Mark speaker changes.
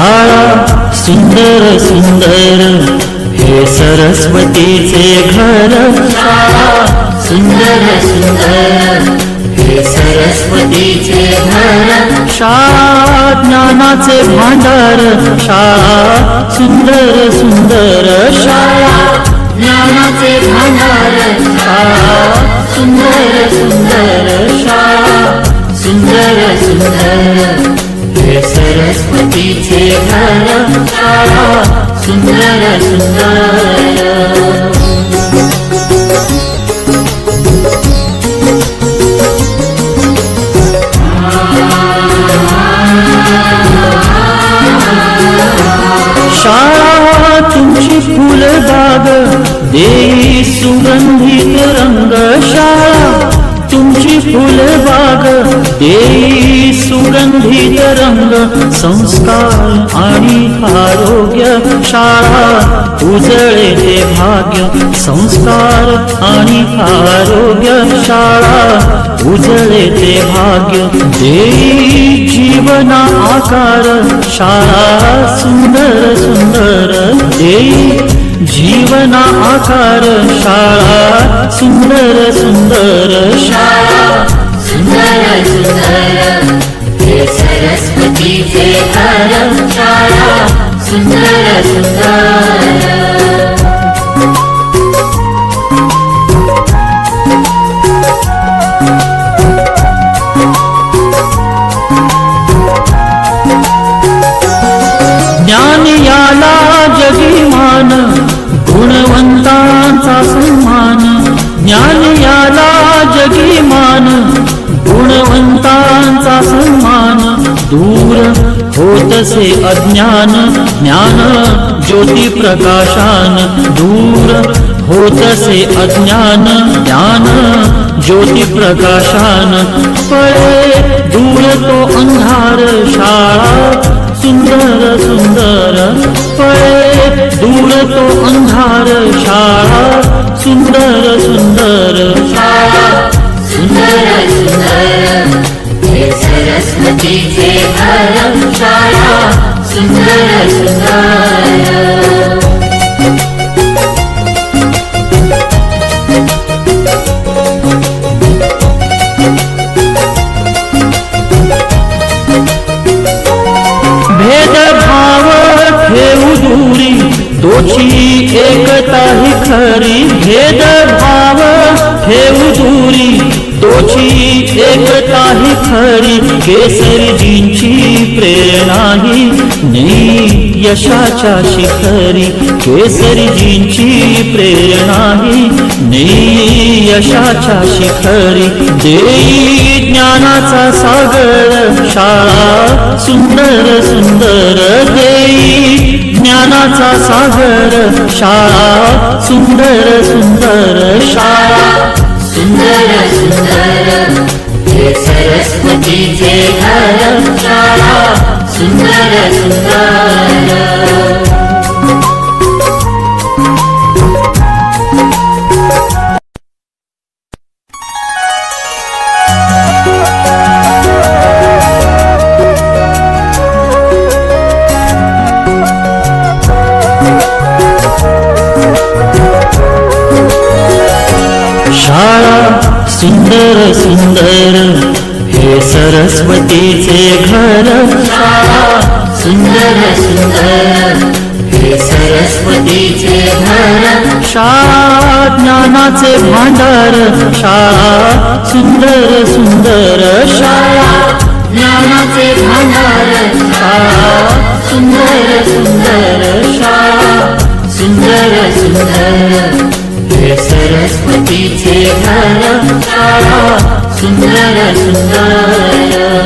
Speaker 1: शाळा सुंदर सुंदर हे सरस्वतीचे घर, शाळा सुंदर सुंदर हे सरस्वतीचे घर, शाळा ज्ञानाचे भांडार, शाळा सुंदर सुंदर, शाळा ज्ञानाचे भांडार, शाळा सुंदर सुंदर, शाळा सुंदर सुंदर हे सरस्वतीचे घर, शाळा सुंदर सुंदर। शाळा तुमची फुलबाग देई सुगंधित रंग, शाळा तुमची फुलबाग देई सुगंधित रंग, संस्कार आणि आरोग्य शाळा उजळे ते भाग्य, संस्कार आणि आरोग्य शाळा उजळे ते भाग्य, देई जीवना आकार शाळा सुंदर सुंदर, देई जीवना आकार शाळा सुंदर सुंदर, शाळा सुंदर सुंदर हे सरस्वतीचे घर, शाळा सुंदर सुंदर। ज्ञान याला जगीमान गुणवंतांचा सन्मान, ज्ञान याला जगीमान गुणवंतांचा सन्मान, दूर होतसे अज्ञान ज्ञान ज्योती प्रकाशान, दूर होतसे अज्ञान ज्ञान ज्योती प्रकाशान, पळे दूर तो अंधार शाळा सुंदर सुंदर, पळे दूर तो अंधार शाळा सुंदर सुंदर, शाळा सुंदर सुंदर हे सरस्वतीचे घर, शाळा सुंदर सुंदर। भेदभाव ठेवू दूरी तोची एकता ही खरी, भेदभाव ठेवू दूरी तोची एकता ही खरी, केसरीजींची प्रेरणा ही नेई यशाच्या शिखरी, केसरीजींची प्रेरणा ही नेई यशाच्या शिखरी, देई ज्ञानाचा सागर शाळा सुंदर सुंदर, देई ज्ञानाचा सागर शाळा सुंदर सुंदर, शाळा सुंदर सुंदर हे सरस्वतीचे घर, शाळा सुंदर सुंदर। शाळा सुंदर सुंदर हे सरस्वतीचे घर, शाळा सुंदर सुंदर हे सरस्वतीचे घर, शाळा ज्ञानाचे भांडार, शाळा सुंदर सुंदर, शाळा ज्ञानाचे भांडार, शाळा सुंदर सुंदर, शाळा सुंदर सुंदर हे सरस्वतीचे घर, शाळा सुंदर सुंदर।